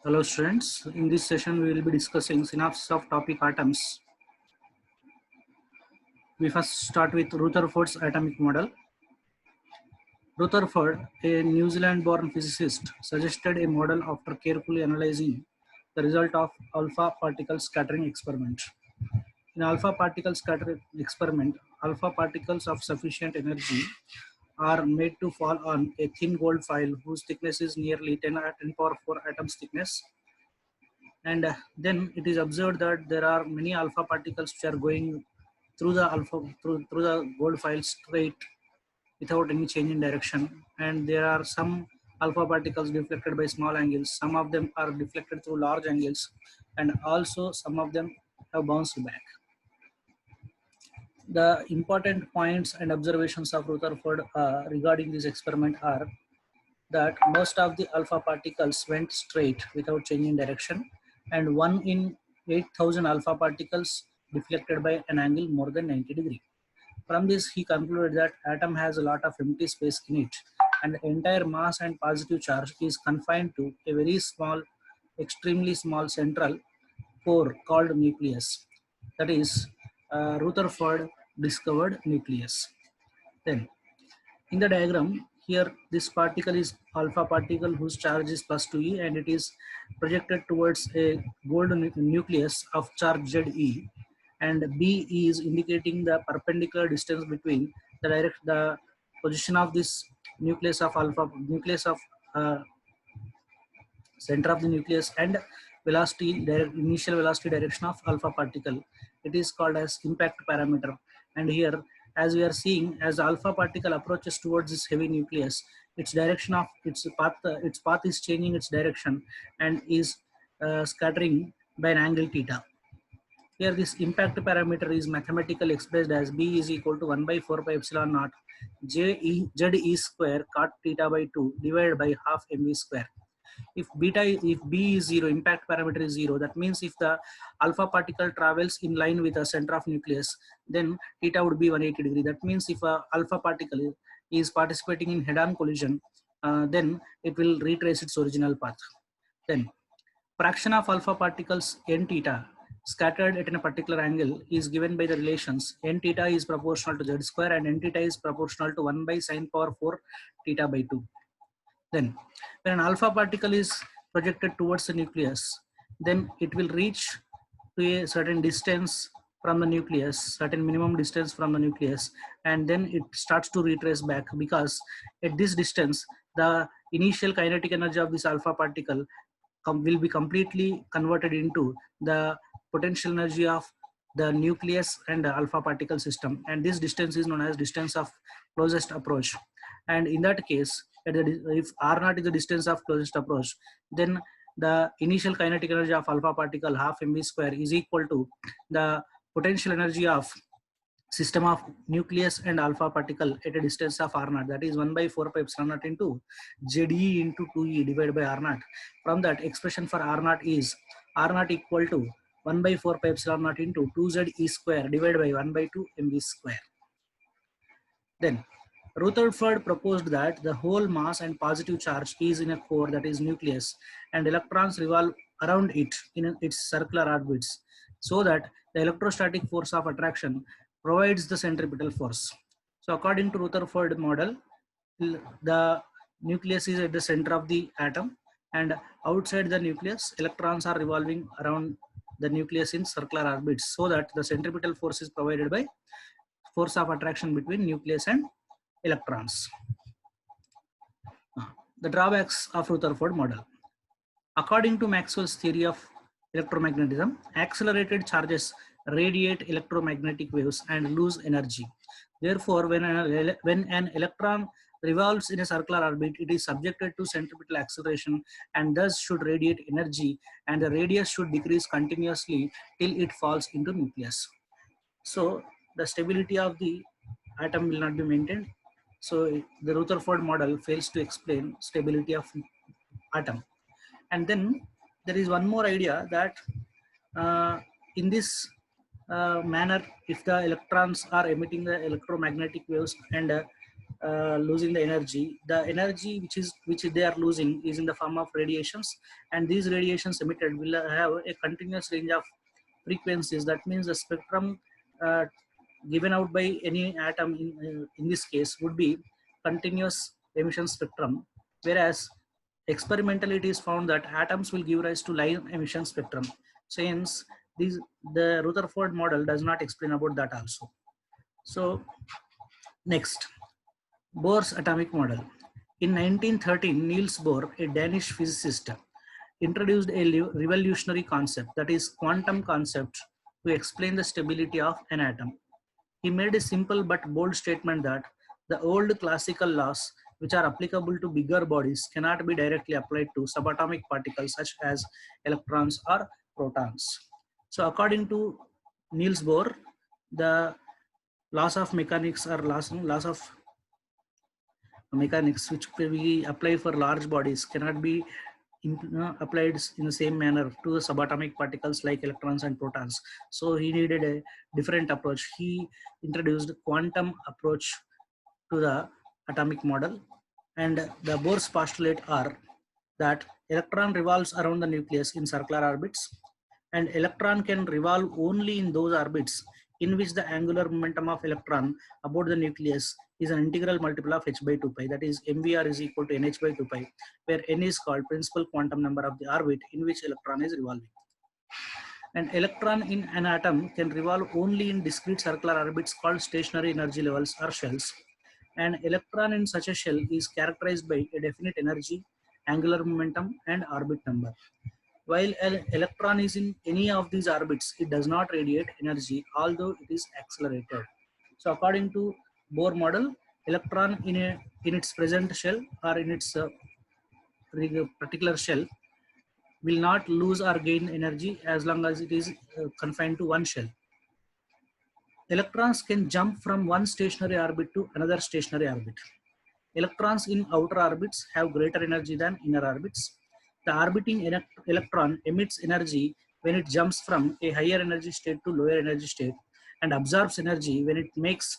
Hello students, in this session we will be discussing synopsis of topic atoms. We first start with Rutherford's atomic model. Rutherford, a New Zealand born physicist, suggested a model after carefully analyzing the result of alpha particle scattering experiment. In alpha particle scattering experiment, alpha particles of sufficient energy are made to fall on a thin gold foil whose thickness is nearly 10 power 4 atoms thickness, and then it is observed that there are many alpha particles which are going through the through the gold foil straight without any change in direction, and there are some alpha particles deflected by small angles, some of them are deflected through large angles, and also some of them have bounced back. The important points and observations of Rutherford regarding this experiment are that most of the alpha particles went straight without changing direction, and 1 in 8,000 alpha particles deflected by an angle more than 90 degrees. From this, he concluded that atom has a lot of empty space in it, and the entire mass and positive charge is confined to a very small, extremely small central core called nucleus. That is, Rutherford discovered nucleus. Then in the diagram, here this particle is alpha particle whose charge is plus 2e, and it is projected towards a gold nucleus of charge Ze, and B is indicating the perpendicular distance between the position of this nucleus of uh, center of the nucleus and initial velocity direction of alpha particle. It is called as impact parameter. And here, as we are seeing, as alpha particle approaches towards this heavy nucleus, its direction of its path is changing its direction and is scattering by an angle theta. Here this impact parameter is mathematically expressed as B is equal to 1 by 4 pi epsilon naught ZE square cot theta by 2 divided by half mv square. If B is 0, impact parameter is 0, that means if the alpha particle travels in line with the center of nucleus, then theta would be 180 degree. That means if a alpha particle is participating in head-on collision, then it will retrace its original path. Then fraction of alpha particles n theta scattered at a particular angle is given by the relations n theta is proportional to z square and n theta is proportional to 1 by sine power 4 theta by 2. Then when an alpha particle is projected towards the nucleus, then it will reach to a certain distance from the nucleus, certain minimum distance from the nucleus, and then it starts to retrace back, because at this distance the initial kinetic energy of this alpha particle will be completely converted into the potential energy of the nucleus and the alpha particle system, and this distance is known as distance of closest approach. And in that case, if r naught is the distance of closest approach, then the initial kinetic energy of alpha particle half mv square is equal to the potential energy of system of nucleus and alpha particle at a distance of r naught, that is 1 by 4 pi epsilon naught into ZE into 2e divided by r naught. From that, expression for r naught is r naught equal to 1 by 4 pi epsilon naught into 2ZE square divided by 1 by 2 mv square. Then Rutherford proposed that the whole mass and positive charge is in a core, that is nucleus, and electrons revolve around it in its circular orbits, so that the electrostatic force of attraction provides the centripetal force. So according to Rutherford model, the nucleus is at the center of the atom, and outside the nucleus, electrons are revolving around the nucleus in circular orbits, so that the centripetal force is provided by force of attraction between nucleus and electrons. The drawbacks of Rutherford model. According to Maxwell's theory of electromagnetism, accelerated charges radiate electromagnetic waves and lose energy. Therefore, when an electron revolves in a circular orbit, it is subjected to centripetal acceleration and thus should radiate energy, and the radius should decrease continuously till it falls into nucleus. So the stability of the atom will not be maintained. So the Rutherford model fails to explain stability of atom. And then there is one more idea that in this manner, if the electrons are emitting the electromagnetic waves and losing the energy. The energy which they are losing is in the form of radiations, and these radiations emitted will have a continuous range of frequencies. That means the spectrum given out by any atom in this case would be continuous emission spectrum, whereas experimentally it is found that atoms will give rise to line emission spectrum. Since the Rutherford model does not explain about that also. So next, Bohr's atomic model. In 1913, Niels Bohr, a Danish physicist, introduced a revolutionary concept, that is quantum concept, to explain the stability of an atom. He made a simple but bold statement that the old classical laws which are applicable to bigger bodies cannot be directly applied to subatomic particles such as electrons or protons. So according to Niels Bohr, the laws of mechanics or laws of mechanics which we apply for large bodies cannot be applied in the same manner to the subatomic particles like electrons and protons. So he needed a different approach. He introduced quantum approach to the atomic model, and the Bohr's postulate are that electron revolves around the nucleus in circular orbits, and electron can revolve only in those orbits in which the angular momentum of electron about the nucleus is an integral multiple of h by 2 pi, that is mvr is equal to nh by 2 pi, where n is called principal quantum number of the orbit in which electron is revolving. An electron in an atom can revolve only in discrete circular orbits called stationary energy levels or shells. An electron in such a shell is characterized by a definite energy, angular momentum, and orbit number. While an electron is in any of these orbits, it does not radiate energy, although it is accelerated. So according to Bohr model, electron in its present shell or in its particular shell will not lose or gain energy as long as it is confined to one shell. Electrons can jump from one stationary orbit to another stationary orbit. Electrons in outer orbits have greater energy than inner orbits. The orbiting electron emits energy when it jumps from a higher energy state to lower energy state, and absorbs energy when it makes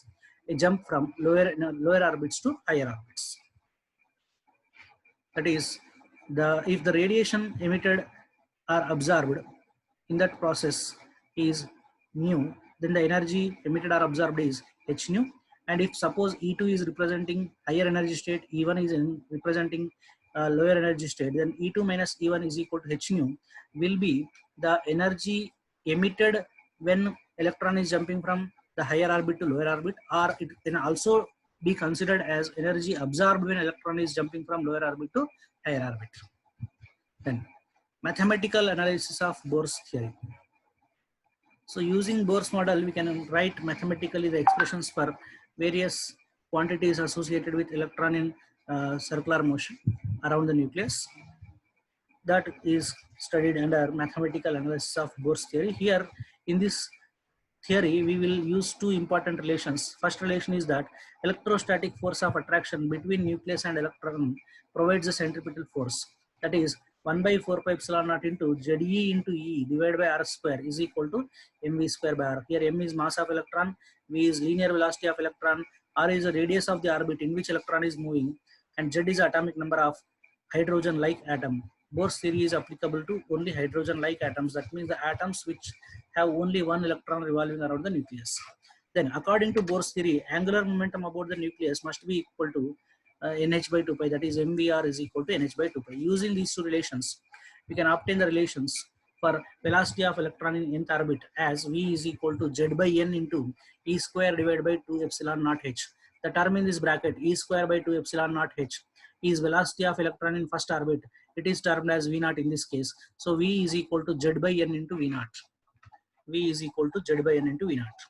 a jump from lower orbits to higher orbits. That is, if the radiation emitted or absorbed in that process is nu, then the energy emitted or absorbed is h nu. And if suppose E2 is representing higher energy state, E1 is representing lower energy state, then E2 minus E1 is equal to h nu will be the energy emitted when electron is jumping from the higher orbit to lower orbit, or it can also be considered as energy absorbed when electron is jumping from lower orbit to higher orbit. Then mathematical analysis of Bohr's theory. So using Bohr's model, we can write mathematically the expressions for various quantities associated with electron in circular motion around the nucleus. That is studied under mathematical analysis of Bohr's theory. Here in this theory, we will use two important relations. First relation is that electrostatic force of attraction between nucleus and electron provides a centripetal force. That is 1 by 4 pi epsilon naught into ZE into E divided by R square is equal to mv square by R. Here m is mass of electron, v is linear velocity of electron, R is the radius of the orbit in which electron is moving, and Z is atomic number of hydrogen-like atom. Bohr's theory is applicable to only hydrogen-like atoms. That means the atoms which have only one electron revolving around the nucleus. Then according to Bohr's theory, angular momentum about the nucleus must be equal to nh by 2 pi, that is mvr is equal to nh by 2 pi. Using these two relations, we can obtain the relations for velocity of electron in nth orbit as v is equal to z by n into e square divided by 2 epsilon naught h. The term in this bracket, e square by 2 epsilon naught h, is velocity of electron in first orbit. It is termed as v naught in this case. So v is equal to z by n into v naught. V is equal to z by n into v naught.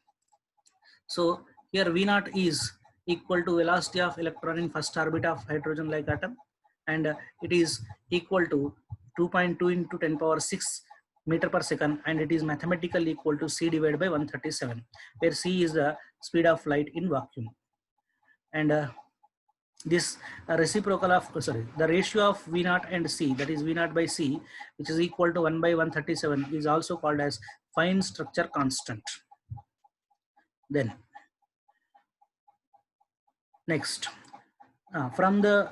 So here v naught is equal to velocity of electron in first orbit of hydrogen-like atom, and it is equal to 2.2 into 10 power 6 meter per second, and it is mathematically equal to c divided by 137, where c is the speed of light in vacuum. And this reciprocal of the ratio of v naught and c, that is v naught by c, which is equal to 1 by 137, is also called as fine structure constant. Then next, From the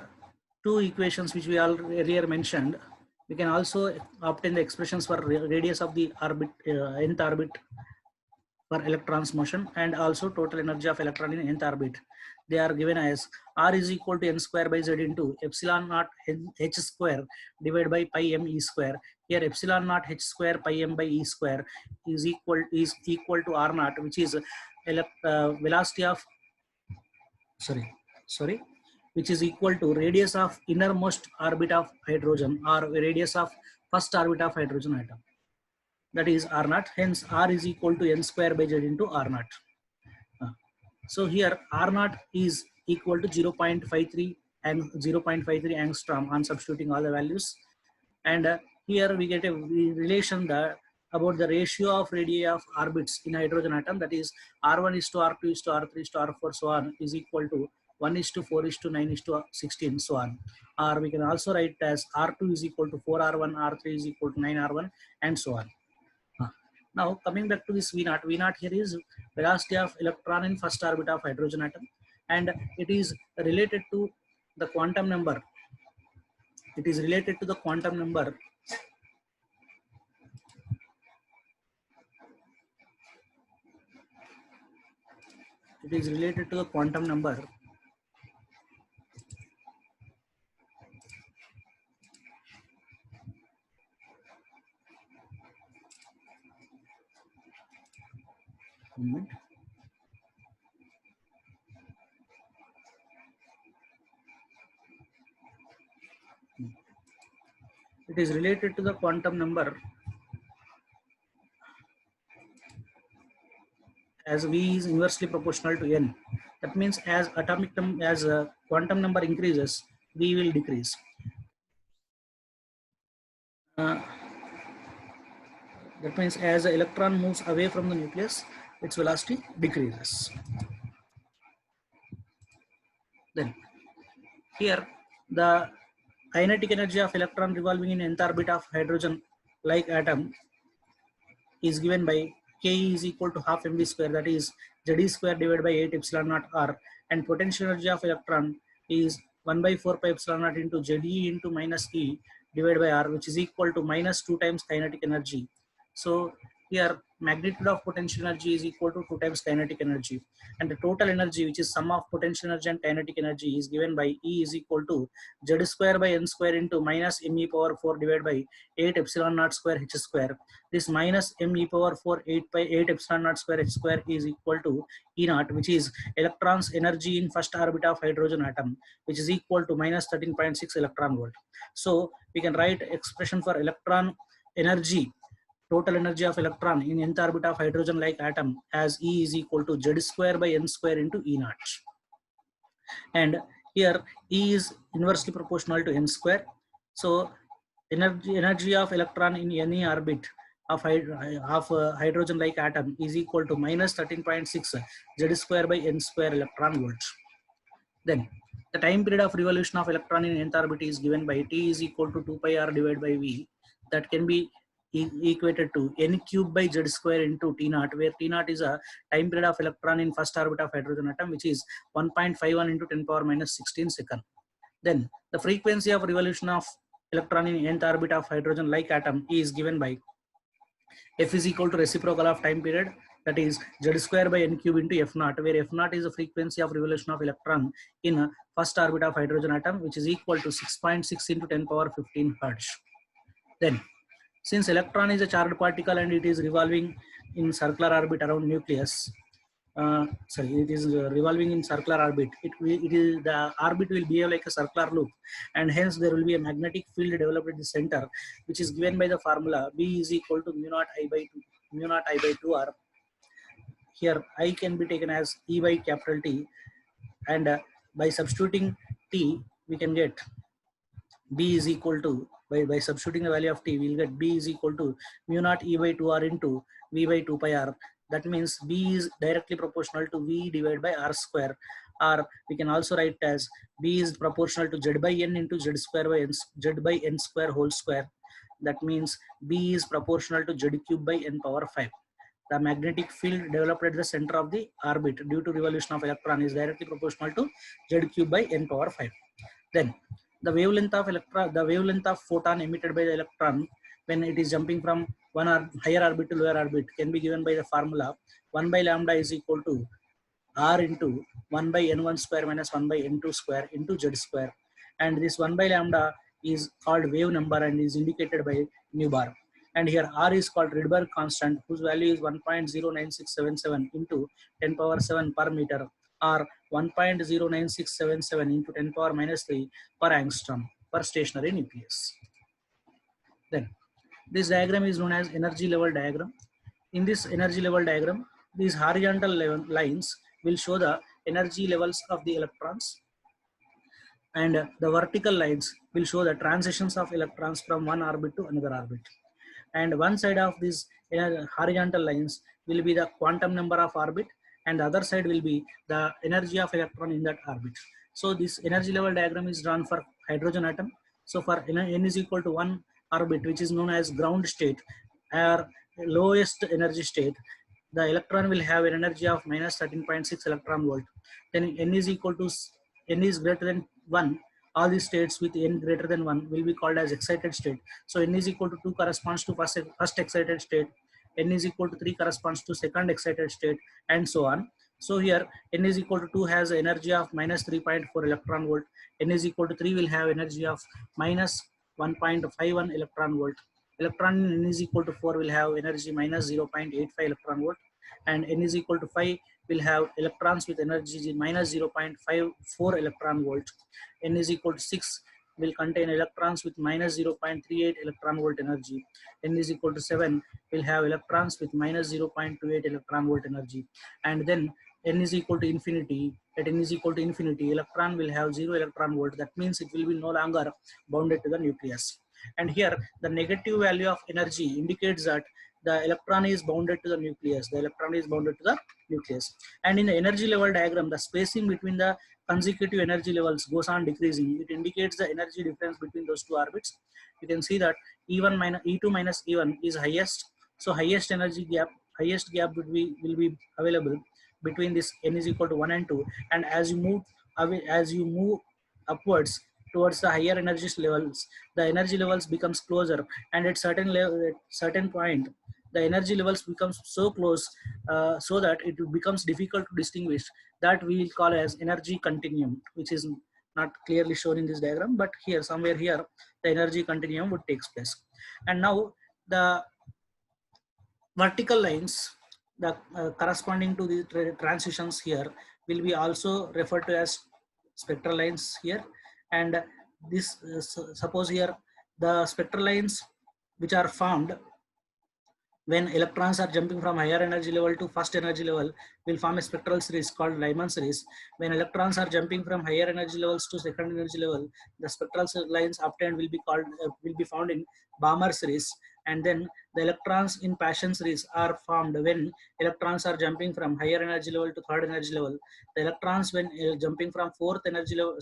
two equations which we earlier mentioned, we can also obtain the expressions for radius of the orbit, nth orbit for electrons motion, and also total energy of electron in nth orbit. They are given as R is equal to n square by z into epsilon naught h square divided by pi m e square. Here epsilon naught h square pi m by e square is equal to R naught, which is velocity of sorry, which is equal to radius of innermost orbit of hydrogen, or radius of first orbit of hydrogen atom. That is R naught. Hence R is equal to n square by z into R naught. So here R naught is equal to 0.53 and 0.53 angstrom on substituting all the values. And here we get a relation about the ratio of radii of orbits in hydrogen atom, that is R1 is to R2 is to R3 is to R4 so on, is equal to 1 is to 4 is to 9 is to 16 so on. Or we can also write as R2 is equal to 4R1, R3 is equal to 9R1 and so on. Now coming back to this V naught here is velocity of electron in first orbit of hydrogen atom, and it is related to the quantum number. It is related to the quantum number moment. It is related to the quantum number as V is inversely proportional to N. That means as quantum number increases, V will decrease. That means as the electron moves away from the nucleus, its velocity decreases. Then here the kinetic energy of electron revolving in nth orbit of hydrogen like atom is given by Ke is equal to half mv square, that is Ze square divided by 8 epsilon naught r, and potential energy of electron is 1 by 4 pi epsilon naught into Ze into minus E divided by r, which is equal to minus 2 times kinetic energy. So here magnitude of potential energy is equal to 2 times kinetic energy, and the total energy, which is sum of potential energy and kinetic energy, is given by E is equal to Z square by n square into minus me power 4 divided by 8 epsilon naught square h square. This minus me power 4 8 epsilon naught square h square is equal to E naught, which is electron's energy in first orbit of hydrogen atom, which is equal to minus 13.6 electron volt. So we can write expression for electron energy, total energy of electron in nth orbit of hydrogen like atom, as E is equal to Z square by n square into E naught. And here E is inversely proportional to n square. So energy of electron in any orbit of hydrogen like atom is equal to minus 13.6 Z square by n square electron volts. Then the time period of revolution of electron in nth orbit is given by T is equal to 2 pi r divided by V, that can be equated to n cube by Z square into T naught, where T naught is a time period of electron in first orbit of hydrogen atom, which is 1.51 into 10 power minus 16 second. Then the frequency of revolution of electron in nth orbit of hydrogen like atom is given by F is equal to reciprocal of time period, that is Z square by n cube into F naught, where F naught is the frequency of revolution of electron in first orbit of hydrogen atom, which is equal to 6.6 into 10 power 15 hertz. Then since electron is a charged particle and it is revolving in circular orbit around nucleus, it is revolving in circular orbit, the orbit will behave like a circular loop, and hence there will be a magnetic field developed at the center, which is given by the formula B is equal to mu naught I by 2 r. Here I can be taken as E by capital T, and by substituting T we can get B is equal to, by substituting the value of T, we will get B is equal to mu naught E by 2 r into V by 2 pi r. That means B is directly proportional to V divided by R square, or we can also write as B is proportional to Z by N into Z square by N square whole square. That means B is proportional to Z cube by N power 5. the magnetic field developed at the center of the orbit due to revolution of electron is directly proportional to z cube by n power 5. Then the wavelength of photon emitted by the electron when it is jumping from one higher orbit to lower orbit can be given by the formula 1 by lambda is equal to r into 1 by n1 square minus 1 by n2 square into z square, and this 1 by lambda is called wave number and is indicated by nu bar, and here r is called Rydberg constant whose value is 1.09677 into 10 power 7 per meter or 1.09677 into 10 power minus 3 per angstrom per stationary nucleus. Then this diagram is known as energy level diagram. In this energy level diagram, these horizontal lines will show the energy levels of the electrons, and the vertical lines will show the transitions of electrons from one orbit to another orbit. And one side of these horizontal lines will be the quantum number of orbit, and the other side will be the energy of electron in that orbit. So this energy level diagram is drawn for hydrogen atom. So for n is equal to 1 orbit, which is known as ground state or lowest energy state, the electron will have an energy of minus 13.6 electron volt. Then n is equal to n is greater than 1. All these states with n greater than 1 will be called as excited state. So n is equal to 2 corresponds to first excited state, n is equal to 3 corresponds to second excited state, and so on. So here n is equal to 2 has energy of minus 3.4 electron volt, n is equal to 3 will have energy of minus 1.51 electron volt, electron n is equal to 4 will have energy minus 0.85 electron volt, and n is equal to 5 will have electrons with energy minus 0.54 electron volt. N is equal to 6 will contain electrons with minus 0.38 electron volt energy. N is equal to 7 will have electrons with minus 0.28 electron volt energy. And then n is equal to infinity. At n is equal to infinity, electron will have 0 electron volt. That means it will be no longer bounded to the nucleus. And here the negative value of energy indicates that the electron is bounded to the nucleus. The electron is bounded to the nucleus. And in the energy level diagram, the spacing between the consecutive energy levels goes on decreasing. It indicates the energy difference between those two orbits. You can see that E1 minus E2 minus E1 is highest. So highest energy gap, highest gap will be available between this n is equal to 1 and 2. And as you move away, as you move upwards towards the higher energy levels, the energy levels becomes closer, and at certain level, at certain point, the energy levels becomes so close so that it becomes difficult to distinguish. That we will call as energy continuum, which is not clearly shown in this diagram, but here somewhere here the energy continuum would take place. And now the vertical lines, the corresponding to the transitions here will be also referred to as spectral lines here. And this suppose here the spectral lines which are formed when electrons are jumping from higher energy level to first energy level will form a spectral series called Lyman series. When electrons are jumping from higher energy levels to second energy level, the spectral lines obtained will be called will be found in Balmer series. And then the electrons in Paschen series are formed when electrons are jumping from higher energy level to third energy level. The electrons when jumping from fourth energy level,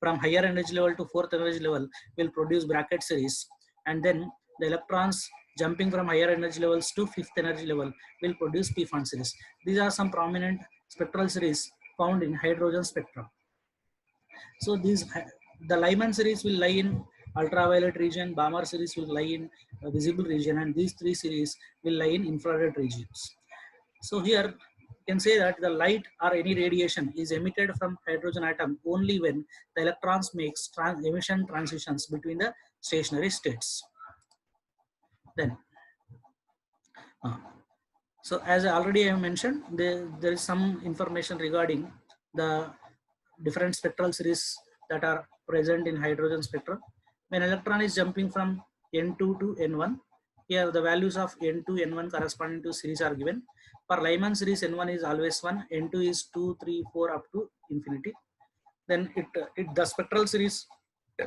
from higher energy level to fourth energy level will produce bracket series. And then the electrons jumping from higher energy levels to fifth energy level will produce P-Fund series. These are some prominent spectral series found in hydrogen spectrum. So these, the Lyman series will lie in ultraviolet region, Balmer series will lie in visible region, and these three series will lie in infrared regions. So here you can say that the light or any radiation is emitted from hydrogen atom only when the electrons makes emission transitions between the stationary states. Then, so as I already have mentioned, there is some information regarding the different spectral series that are present in hydrogen spectrum. When electron is jumping from N2 to N1, here the values of N2, N1 corresponding to series are given. For Lyman series, N1 is always 1, N2 is 2, 3, 4 up to infinity. Then the spectral series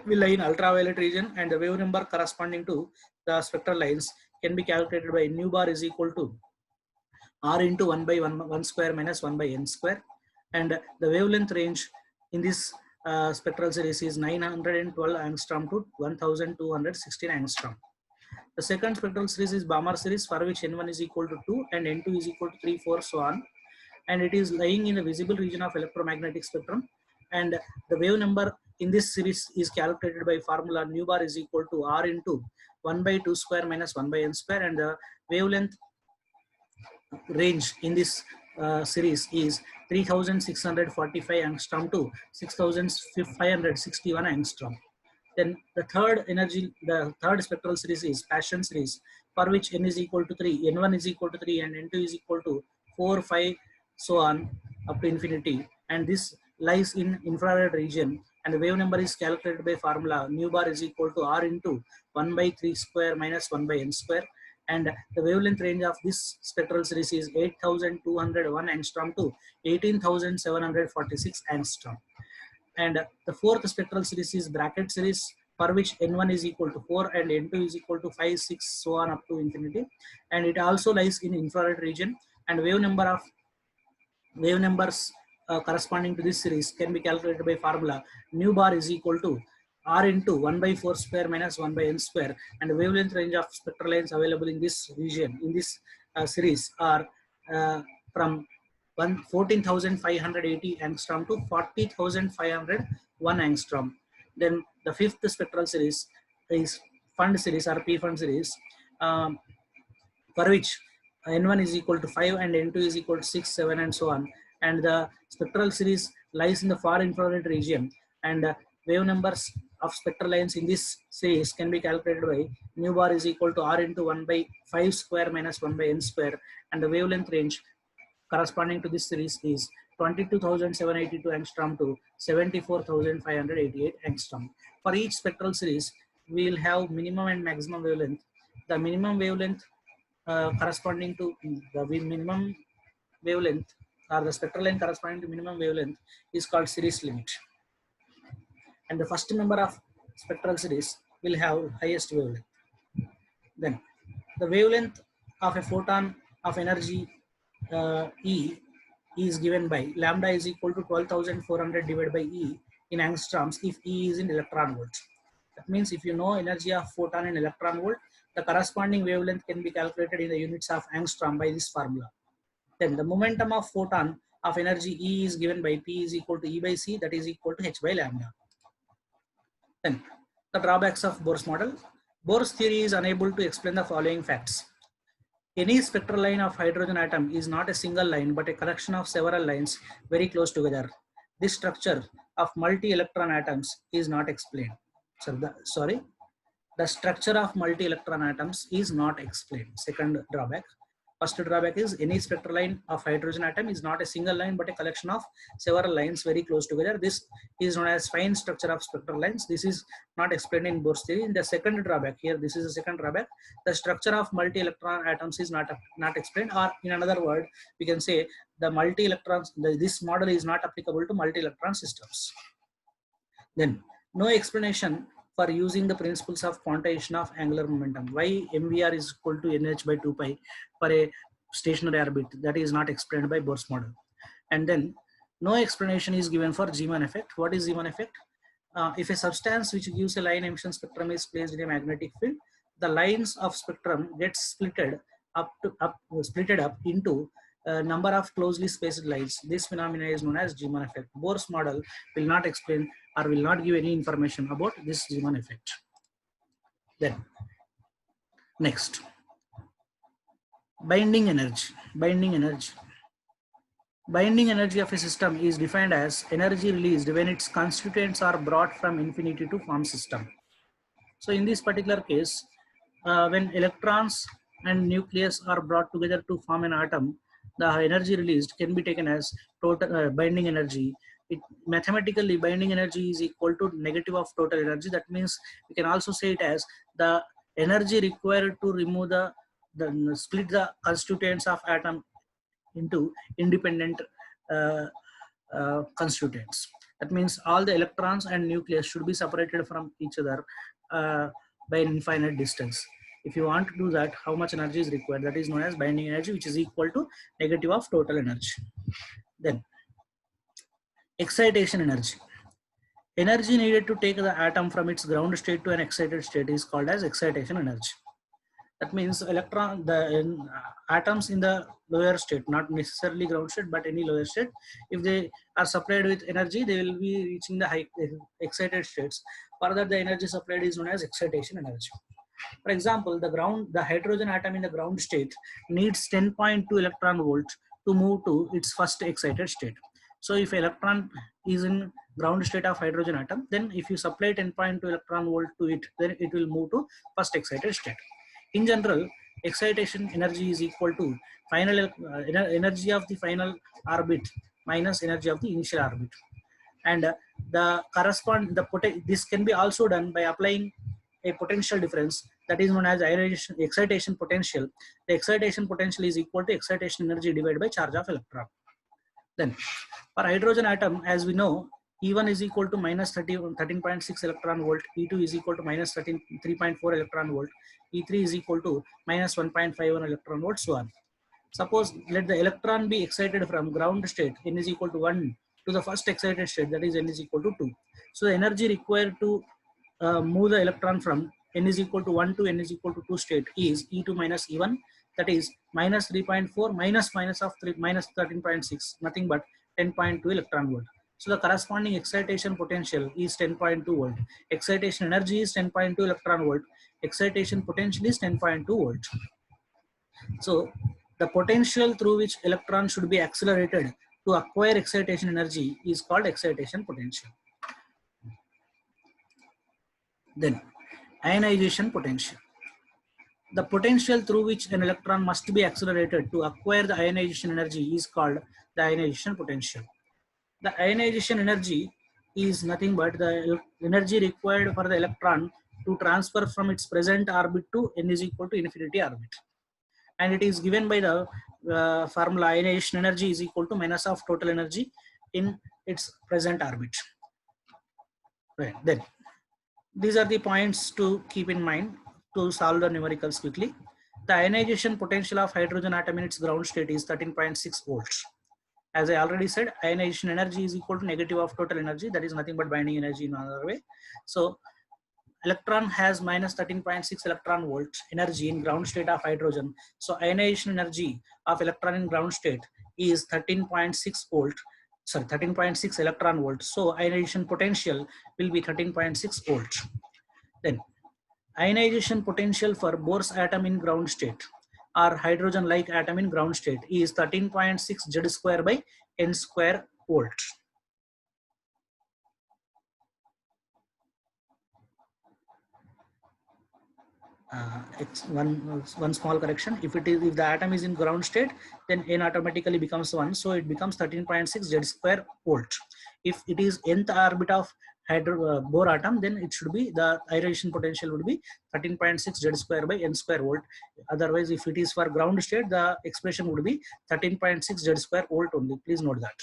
will lie in ultraviolet region, and the wave number corresponding to the spectral lines can be calculated by nu bar is equal to r into 1 by 1 square minus 1 by n square. And the wavelength range in this spectral series is 912 angstrom to 1216 angstrom. The second spectral series is Balmer series, for which N1 is equal to 2 and N2 is equal to 3, 4, so on. And it is lying in the visible region of electromagnetic spectrum. And the wave number in this series is calculated by formula nu bar is equal to R into 1 by 2 square minus 1 by n square. And the wavelength range in this series is 3645 angstrom to 6561 angstrom. Then the third spectral series is Paschen series, for which n is equal to 3, n1 is equal to 3 and n2 is equal to 4, 5, so on up to infinity. And this lies in infrared region, and the wave number is calculated by formula nu bar is equal to R into 1 by 3 square minus 1 by n square. And the wavelength range of this spectral series is 8201 angstrom to 18746 angstrom. And the fourth spectral series is bracket series, for which n1 is equal to 4 and n2 is equal to 5, 6, so on up to infinity. And it also lies in infrared region, and wave numbers corresponding to this series can be calculated by formula nu bar is equal to R into 1 by 4 square minus 1 by n square. And the wavelength range of spectral lines available in this region, in this series, are from 14,580 angstrom to 40,501 angstrom. Then the fifth spectral series is fund series or P fund series, for which n1 is equal to 5 and n2 is equal to 6, 7, and so on. And the spectral series lies in the far infrared region, and wave numbers of spectral lines in this series can be calculated by nu bar is equal to R into 1 by 5 square minus 1 by n square. And the wavelength range corresponding to this series is 22,782 angstrom to 74,588 angstrom. For each spectral series, we will have minimum and maximum wavelength. The minimum wavelength corresponding to the minimum wavelength, or the spectral line corresponding to minimum wavelength, is called series limit. And the first member of spectral series will have highest wavelength. Then the wavelength of a photon of energy E is given by lambda is equal to 12,400 divided by E in angstroms if E is in electron volts. That means if you know energy of photon in electron volt, the corresponding wavelength can be calculated in the units of angstrom by this formula. Then the momentum of photon of energy E is given by P is equal to E by C, that is equal to H by lambda. Then the drawbacks of Bohr's model. Bohr's theory is unable to explain the following facts. Any spectral line of hydrogen atom is not a single line but a collection of several lines very close together. This structure of multi-electron atoms is not explained. The structure of multi-electron atoms is not explained. Second drawback. First drawback is any spectral line of hydrogen atom is not a single line but a collection of several lines very close together. This is known as fine structure of spectral lines. This is not explained in Bohr's theory. In the second drawback here, this is the second drawback. The structure of multi-electron atoms is not explained, or in another word, we can say the multi-electrons. This model is not applicable to multi-electron systems. Then no explanation for using the principles of quantization of angular momentum. Why mvr is equal to nh by 2 pi for a stationary orbit, that is not explained by Bohr's model. And then no explanation is given for Zeeman effect. What is Zeeman effect? If a substance which gives a line emission spectrum is placed in a magnetic field, the lines of spectrum get splitted up into a number of closely spaced lines. This phenomena is known as Zeeman effect. Bohr's model will not explain or will not give any information about this Zeeman effect. Then next, binding energy. Binding energy of a system is defined as energy released when its constituents are brought from infinity to form system. So in this particular case, when electrons and nucleus are brought together to form an atom, the energy released can be taken as total binding energy. Mathematically, binding energy is equal to negative of total energy. That means we can also say it as the energy required to remove split the constituents of atom into independent constituents. That means all the electrons and nucleus should be separated from each other by an infinite distance. If you want to do that, how much energy is required? That is known as binding energy, which is equal to negative of total energy. Then excitation energy. Energy needed to take the atom from its ground state to an excited state is called as excitation energy. That means atoms in the lower state, not necessarily ground state, but any lower state, if they are supplied with energy, they will be reaching the high excited states. Further, the energy supplied is known as excitation energy. For example, the hydrogen atom in the ground state needs 10.2 electron volts to move to its first excited state. So if electron is in ground state of hydrogen atom, then if you supply 10.2 electron volt to it, then it will move to first excited state. In general, excitation energy is equal to energy of the final orbit minus energy of the initial orbit. And this can be also done by applying a potential difference that is known as excitation potential. The excitation potential is equal to excitation energy divided by charge of electron. Then for hydrogen atom, as we know, E1 is equal to minus 13.6 electron volt, E2 is equal to minus 3.4 electron volt, E3 is equal to minus 1.51 electron volt, so on. Suppose let the electron be excited from ground state, n is equal to 1, to the first excited state, that is n is equal to 2. So the energy required to move the electron from n is equal to 1 to n is equal to 2 state is E2 minus E1, that is minus 3.4 minus of 3 minus 13.6, nothing but 10.2 electron volt. So the corresponding excitation potential is 10.2 volt. Excitation energy is 10.2 electron volt. Excitation potential is 10.2 volt. So the potential through which electron should be accelerated to acquire excitation energy is called excitation potential. Then ionization potential. The potential through which an electron must be accelerated to acquire the ionization energy is called the ionization potential. The ionization energy is nothing but the energy required for the electron to transfer from its present orbit to n is equal to infinity orbit. And it is given by the formula ionization energy is equal to minus of total energy in its present orbit. Right. Then these are the points to keep in mind to solve the numericals quickly. The ionization potential of hydrogen atom in its ground state is 13.6 volts. As I already said, ionization energy is equal to negative of total energy, that is nothing but binding energy in another way. So electron has minus 13.6 electron volts energy in ground state of hydrogen. So ionization energy of electron in ground state is 13.6 volt, sorry, 13.6 electron volts. So ionization potential will be 13.6 volts. Then ionization potential for Bohr's atom in ground state or hydrogen like atom in ground state is 13.6 Z square by N square volt. It's one small correction. If the atom is in ground state, then n automatically becomes 1, so it becomes 13.6 Z square volt. If it is nth orbit of Bohr atom, then it should be the ionization potential would be 13.6 Z square by N square volt. Otherwise, if it is for ground state, the expression would be 13.6 Z square volt only. Please note that.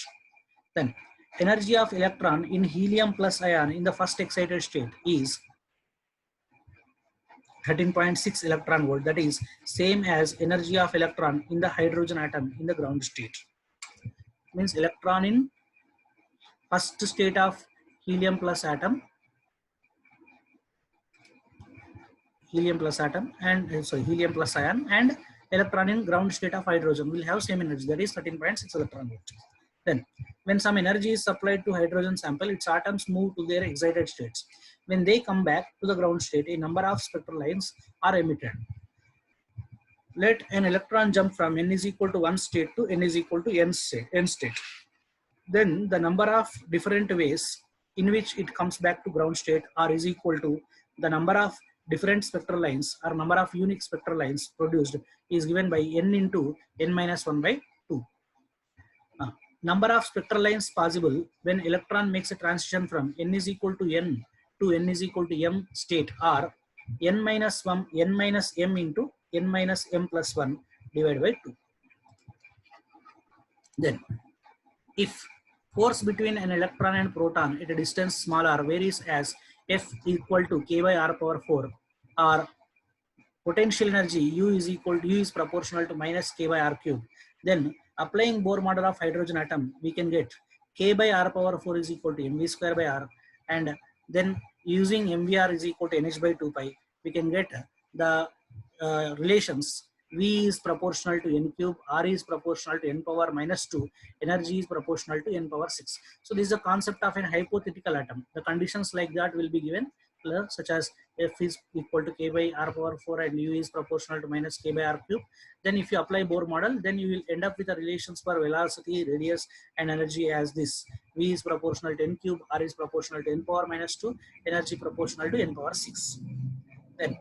Then energy of electron in helium plus ion in the first excited state is 13.6 electron volt, that is same as energy of electron in the hydrogen atom in the ground state. Means electron in first state of helium plus atom and helium plus ion, and electron in ground state of hydrogen will have same energy, that is 13.6 electron volt. Then when some energy is supplied to hydrogen sample, its atoms move to their excited states. When they come back to the ground state, a number of spectral lines are emitted. Let an electron jump from n is equal to 1 state to n is equal to n state. Then the number of different ways in which it comes back to ground state are is equal to the number of different spectral lines or number of unique spectral lines produced is given by n into n minus 1 by 2. Number of spectral lines possible when electron makes a transition from n is equal to n to n is equal to m state are n minus m into n minus m plus 1 divided by 2. Then if force between an electron and proton at a distance small r varies as F equal to k by r power 4, or potential energy U is proportional to minus k by r cube, then applying Bohr model of hydrogen atom, we can get k by r power 4 is equal to mv square by r, and then using mvr is equal to nh by 2 pi, we can get the relations, V is proportional to n cube, R is proportional to n power minus 2, energy is proportional to n power 6. So this is the concept of an hypothetical atom. The conditions like that will be given, such as F is equal to K by R power 4 and U is proportional to minus K by R cube. Then if you apply Bohr model, then you will end up with the relations for velocity, radius and energy as this. V is proportional to n cube, R is proportional to n power minus 2, energy proportional to n power 6. Then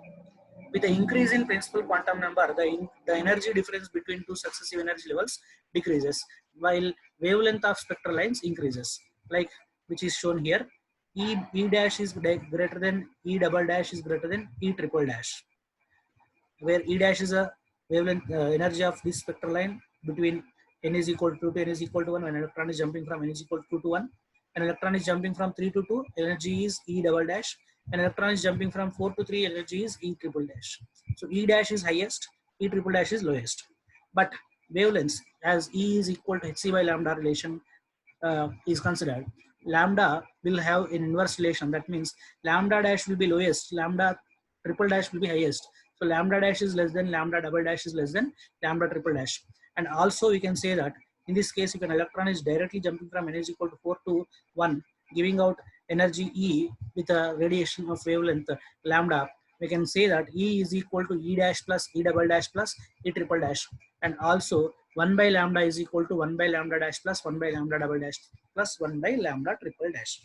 with the increase in principal quantum number, the energy difference between two successive energy levels decreases, while wavelength of spectral lines increases, like which is shown here. E dash is greater than E double dash is greater than E triple dash, where E dash is a wavelength energy of this spectral line between n is equal to 2 to n is equal to 1, when an electron is jumping from n is equal to 2 to 1. An electron is jumping from 3 to 2, energy is E double dash. An electron is jumping from 4 to 3, energy is E triple dash. So E dash is highest, E triple dash is lowest. But wavelengths, as E is equal to hc by lambda relation is considered, lambda will have an inverse relation. That means lambda dash will be lowest, lambda triple dash will be highest. So lambda dash is less than lambda double dash is less than lambda triple dash. And also we can say that in this case, if an electron is directly jumping from n is equal to 4 to 1, giving out energy E with a radiation of wavelength lambda, we can say that E is equal to E dash plus E double dash plus E triple dash. And also 1 by lambda is equal to 1 by lambda dash plus 1 by lambda double dash plus 1 by lambda triple dash.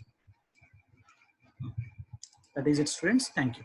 That is it, students. Thank you.